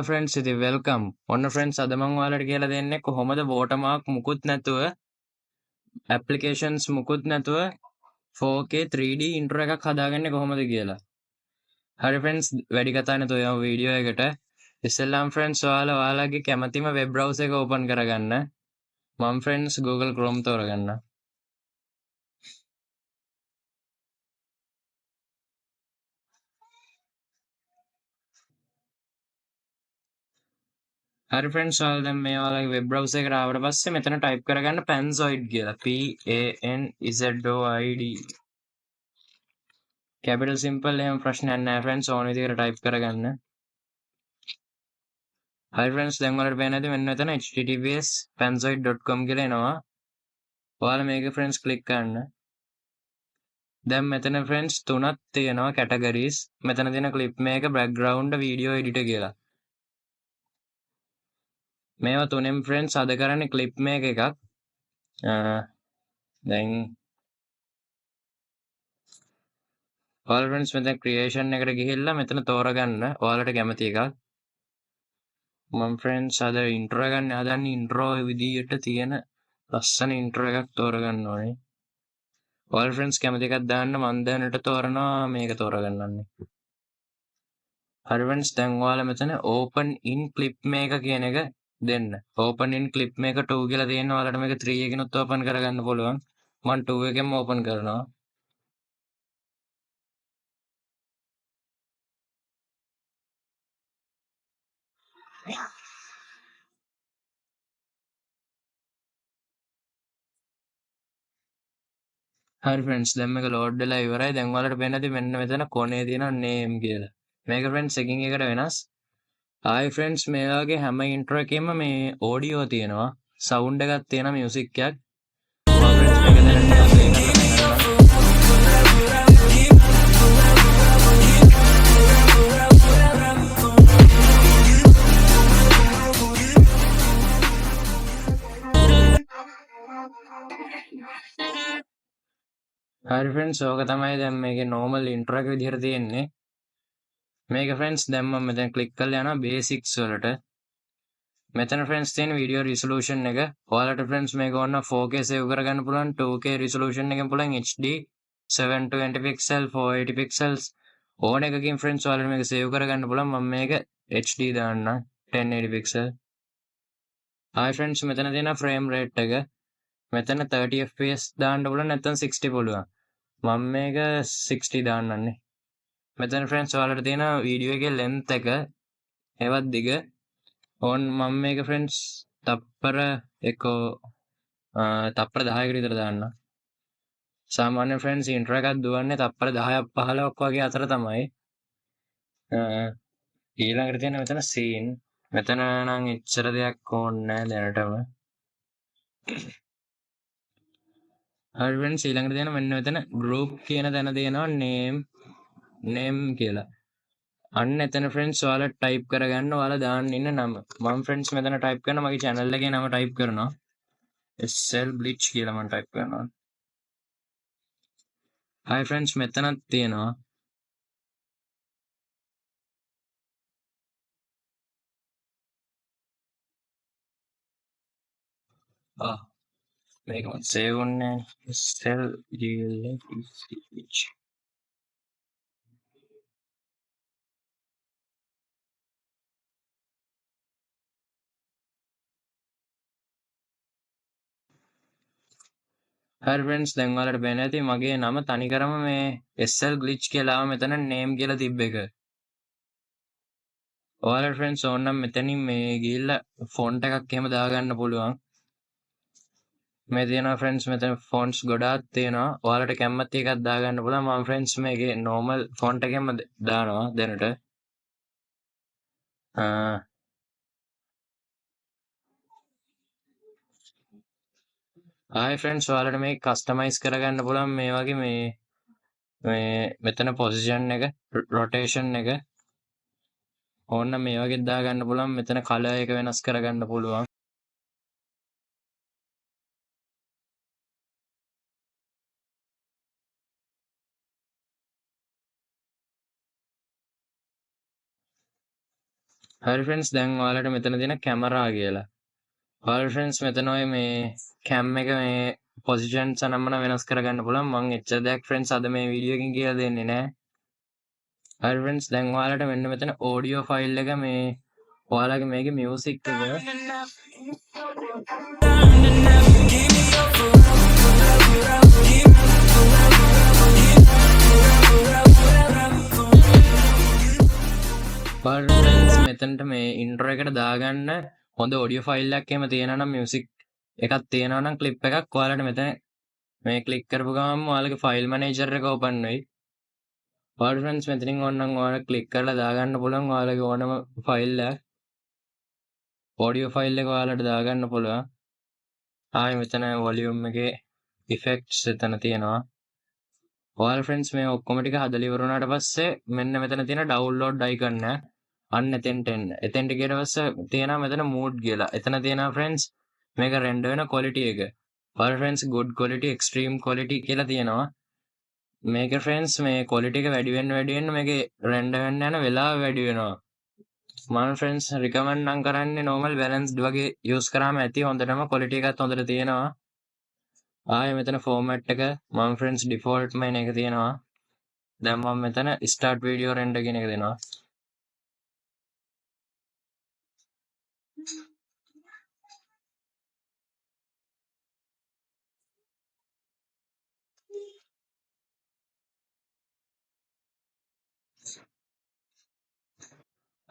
Hello friends, ඉතින් welcome. ඔන්න friends අද මම ඔයාලට කියලා දෙන්නේ කොහොමද watermark මුකුත් නැතුව applications මුකුත් නැතුව 4K 3D intro එකක් හදාගන්නේ කොහොමද කියලා. හරි friends වැඩි කතා නැතුව යමු වීඩියෝ එකට. ඉස්සෙල්ලාම friends ඔයාලගේ කැමතිම web browser එක open කරගන්න. මම friends Google Chrome තෝරගන්න. හරි friends ඔයාලා දැන් මේ ඔයාලගේ web browser එකට ආවට පස්සේ මෙතන type කරගන්න panzoid කියලා. P A N Z O I D. Capital simple එහෙම ප්‍රශ්නයක් නැහැ friends ඕන විදිහට type කරගන්න. හරි friends දැන් ඔයාලට පේන්නේ නැති මෙන්න මෙතන https panzoid.com කියලා එනවා. ඔයාලා මේක friends click කරන්න. දැන් මෙතන friends තුනක් තියෙනවා categories. මෙතන තියෙන clip මේක background video editor කියලා. මේවා තුනෙන් friends අද කරන්නේ clip මේක එකක්. දැන් ඔයාලා friends මෙතන creation එකට ගිහිල්ලා මෙතන තෝරගන්න ඔයාලට කැමති එකක්. මම friends අද intro ගන්න හදන්නේ intro විදියට තියෙන ලස්සන intro එකක් තෝරගන්න ඕනේ. ඔයාලා friends කැමති එකක් දාන්න මම දැනට තෝරනවා මේක තෝරගන්නන්නේ. හරි friends දැන් ඔයාලා මෙතන open in clip maker කියන එක දෙන්න. open in clip maker 2 කියලා තියෙනවා. ඔයාලට මේක 3 එකකිනුත් open කරගන්න පුළුවන්. මම 2 එකෙන්ම open කරනවා. හරි friends දැන් මේක load වෙලා ඉවරයි. දැන් ඔයාලට පේනද මෙන්න මෙතන කොනේ තියෙන name කියලා. මේක friends එකින් එකට වෙනස්. hi friends මේ වගේ හැම intro එකෙම මේ audio තියෙනවා. sound එකක් තියෙනවා music එකක්. මම friends මේක දැනට play කරලා පෙන්නන්නම්. හරි friends ඕක තමයි දැන් මේකේ normal intro එක විදිහට තියෙන්නේ. මේක friends දැන් මම මෙතන click කරලා යනවා basics වලට. මෙතන friends තියෙන video resolution එක. ඔයාලට friends මේක ඕන 4K save කරගන්න පුළුවන් 2K resolution එකෙන් පුළුවන් HD 720 pixel 480 pixels ඕන එකකින් friends ඔයාලට මේක save කරගන්න පුළුවන්. මම මේක HD දාන්න 1080 pixel. hi friends මෙතන තියෙන frame rate එක. මෙතන 30 fps දාන්න පුළුවන් නැත්නම් 60 පුළුවන්. මම මේක 60 දාන්නන්නේ. මෙතන friends ඔයාලට තියෙන වීඩියෝ එකේ length එක ඒවත් දිග ඕන් මම මේක friends තප්පර 10කට විතර දාන්න. සාමාන්‍ය friends intro එකක් දුවන්නේ තප්පර 10ක් 15ක් වගේ අතර තමයි. ඊළඟට තියෙන මෙතන scene මෙතන නම් එච්චර දෙයක් ඕනේ නැහැ දැනටම. හරි friends ඊළඟට තියෙන මෙන්න මෙතන group කියන තැන තියෙනවා name කියලා. අන්න එතන friends ඔයාලා type කරගන්න ඔයාලා දාන්න ඉන්න නම. මම friends මෙතන type කරනවා මගේ channel එකේ නම type කරනවා. SL Bleach කියලා මම type කරනවා. hi friends මෙතනක් තියෙනවා. මේක මම save වුණේ SL Bleach. හරි friends දැන් ඔයාලට පේන්නේ නැති මගේ නම තනිකරම මේ SL Glitch කියලා ආව මෙතන name කියලා තිබ්බ එක. ඔයාලට friends ඕනනම් මෙතනින් මේ ගිහිල්ලා font එකක් එහෙම දාගන්න පුළුවන්. මේ තියෙනවා friends මෙතන fonts ගොඩාක් තියෙනවා. ඔයාලට කැමති එකක් දාගන්න පුළුවන්. මම friends මේකේ normal font එකෙන්ම දානවා දැනට. hi friends ඔයාලට මේක customize කරගන්න පුළුවන් මේ වගේ මේ මෙතන position එක rotation එක ඕන්න මේ වගේ දාගන්න පුළුවන්. මෙතන color එක වෙනස් කරගන්න පුළුවන්. හරි ෆ්‍රෙන්ඩ්ස් දැන් ඔයාලට මෙතන තියෙන කැමරා කියලා. ඔයාලට ෆ්‍රෙන්ඩ්ස් මෙතන ඔය මේ කැම් එක මේ පොසිෂන්ස් අනම්මන වෙනස් කරගන්න පුළුවන්. මම එච්චර දෙයක් ෆ්‍රෙන්ඩ්ස් අද මේ වීඩියෝ එකකින් කියලා දෙන්නේ නැහැ. හරි ෆ්‍රෙන්ඩ්ස් දැන් ඔයාලට මෙන්න මෙතන ඔඩියෝ ෆයිල් එක මේ ඔයාලගේ මේකේ මියුසික් එක ෆ්‍රෙන්ඩ්ස් මෙතනට මේ ඉන්ට්‍රෝ එකට දාගන්න හොඳ ඔඩියෝ ෆයිල් එකක් එහෙම තියෙනවා නම් මියුසික් එකක් තියෙනවා නම් ක්ලිප් එකක් ඔයාලට මෙතන මේ ක්ලික් කරපු ගමන් ඔයාලගේ ෆයිල් මැනේජර් එක ඕපන් වෙයි. ඔයාලට ෆ්‍රෙන්ඩ්ස් මෙතනින් ඕනනම් ඔයාලා ක්ලික් කරලා දාගන්න පුළුවන් ඔයාලගේ ඕනම ෆයිල් එක. ඔඩියෝ ෆයිල් එක ඔයාලට දාගන්න පුළුවන්. ආයෙ මෙතන වොලියුම් එකේ ඉෆෙක්ට්ස් එතන තියෙනවා. ඔයාලා ෆ්‍රෙන්ඩ්ස් මේ ඔක්කොම ටික හදලා ඉවර වුණාට පස්සේ මෙන්න මෙතන තියෙන ඩවුන්ලෝඩ් අයිකන් එක අන්න එතෙන්ට එන්න. එතෙන්ට ගියට පස්සේ තියෙනවා මෙතන මූඩ් කියලා. එතන තියෙනවා ෆ්‍රෙන්ඩ්ස් මේක රෙන්ඩර් වෙන ක්වොලිටි එක. ඔයාලා friends good quality extreme quality කියලා තියෙනවා. මේක ෆ්‍රෙන්ඩ්ස් මේ ක්වොලිටි එක වැඩි වෙන්න මේකේ රෙන්ඩර් වෙන්න යන වෙලාව වැඩි වෙනවා. මම ෆ්‍රෙන්ඩ්ස් රිකමන්ඩ් නම් කරන්නේ normal balanced වගේ යූස් කරාම ඇති හොඳටම ක්වොලිටි එකත් හොඳට තියෙනවා. ආයෙ මෙතන ෆෝමැට් එක මම ෆ්‍රෙන්ඩ්ස් ඩිෆෝල්ට් මේන එක තියෙනවා. දැන් මම මෙතන start video render කියන එක දෙනවා.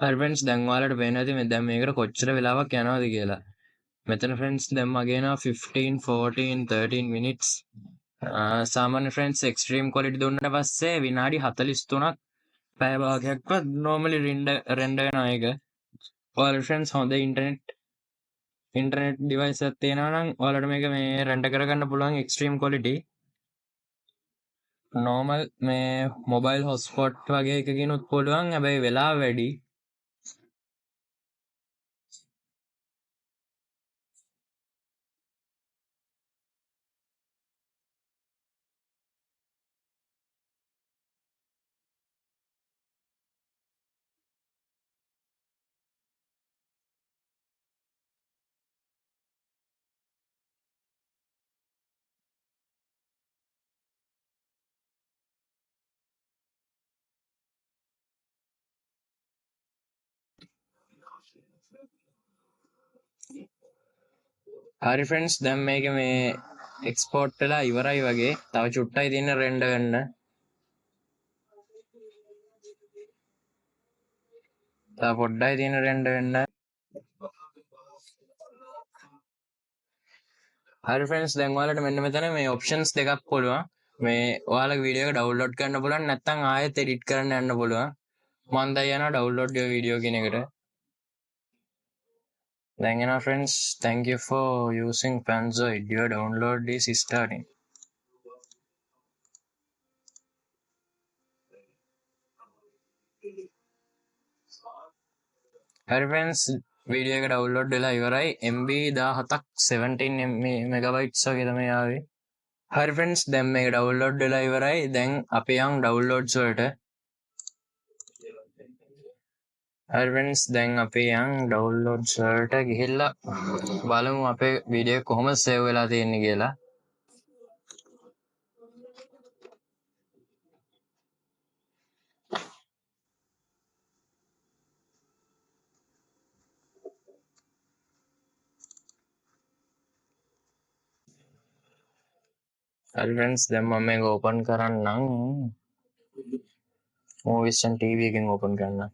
හරි ෆ්‍රෙන්ඩ්ස් දැන් ඔයාලට පේනවා ඇති දැන් මේකට කොච්චර වෙලාවක් යනවද කියලා. මෙතන ෆ්‍රෙන්ඩ්ස් දැන් මගේ එනවා 15 14 13 minutes. සාමාන්‍ය ෆ්‍රෙන්ඩ්ස් එක්ස්ට්‍රීම් ක්වොලිටි දුන්නාට පස්සේ විනාඩි 43ක් පැය භාගයක්වත් normally render වෙනවා ඒක. ඔයාලට ෆ්‍රෙන්ඩ්ස් හොඳ ඉන්ටර්නෙට් ඩිවයිස් එකක් තියෙනවා නම් ඔයාලට මේක මේ render කරගන්න පුළුවන් එක්ස්ට්‍රීම් ක්වොලිටි. normal මේ mobile hotspot වගේ එකකිනුත් පුළුවන්. හැබැයි වෙලාව වැඩි. හරි ෆ්‍රෙන්ඩ්ස් දැන් මේක මේ එක්ස්පෝර්ට් වෙලා ඉවරයි වගේ. තව චුට්ටයි තියෙන රෙන්ඩර් වෙන්න. තව පොඩ්ඩයි තියෙන රෙන්ඩර් වෙන්න. හරි ෆ්‍රෙන්ඩ්ස් දැන් ඔයාලට මෙන්න මෙතන මේ ඔප්ෂන්ස් දෙකක් පුළුවන්. මේ ඔයාලගේ වීඩියෝ එක ඩවුන්ලෝඩ් කරන්න පුළුවන් නැත්නම් ආයෙත් එඩිට් කරන්න යන්න පුළුවන්. මම දැන් යනවා ඩවුන්ලෝඩ් your වීඩියෝ කියන එකට. දැන් එනවා friends thank you for using Panzoid. Your download is starting. හරි ෆ්‍රෙන්ඩ්ස් වීඩියෝ එක ඩවුන්ලෝඩ් වෙලා ඉවරයි. MB 17ක් 17 මෙගාබයිට්ස් වගේ තමයි ආවේ. හරි ෆ්‍රෙන්ඩ්ස් දැන් මේක ඩවුන්ලෝඩ් වෙලා ඉවරයි. දැන් අපි යන් ඩවුන්ලෝඩ්ස් වලට. හරි ෆ්‍රෙන්ඩ්ස් දැන් අපි යන් ඩවුන්ලෝඩ්ස් වලට ගිහිල්ලා බලමු අපේ වීඩියෝ එක කොහොමද සේව් වෙලා තියෙන්නේ කියලා. හරි ෆ්‍රෙන්ඩ්ස් දැන් මම මේක ඕපන් කරන්නම්. movies and TV එකෙන් ඕපන් කරන්න.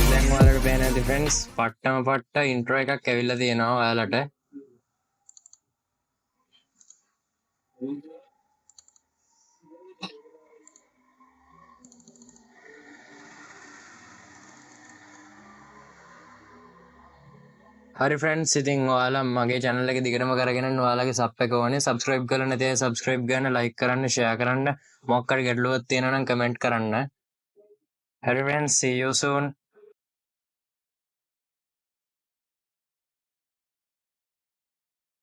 දැන් ඔයාලට පේන ඇති ෆ්‍රෙන්ඩ්ස් පට්ටම පට්ට ඉන්ට්‍රෝ එකක් ඇවිල්ලා තියෙනවා ඔයාලට. හරි ෆ්‍රෙන්ඩ්ස් ඉතින් ඔයාලා මගේ channel එක දිගටම කරගෙන යන්න ඔයාලගේ sub එක ඕනේ. subscribe කරලා නැති අය subscribe කරන්න, like කරන්න, share කරන්න. මොකක් හරි ගැටලුවක් තියෙනවා නම් comment කරන්න. හරි friends, see you soon.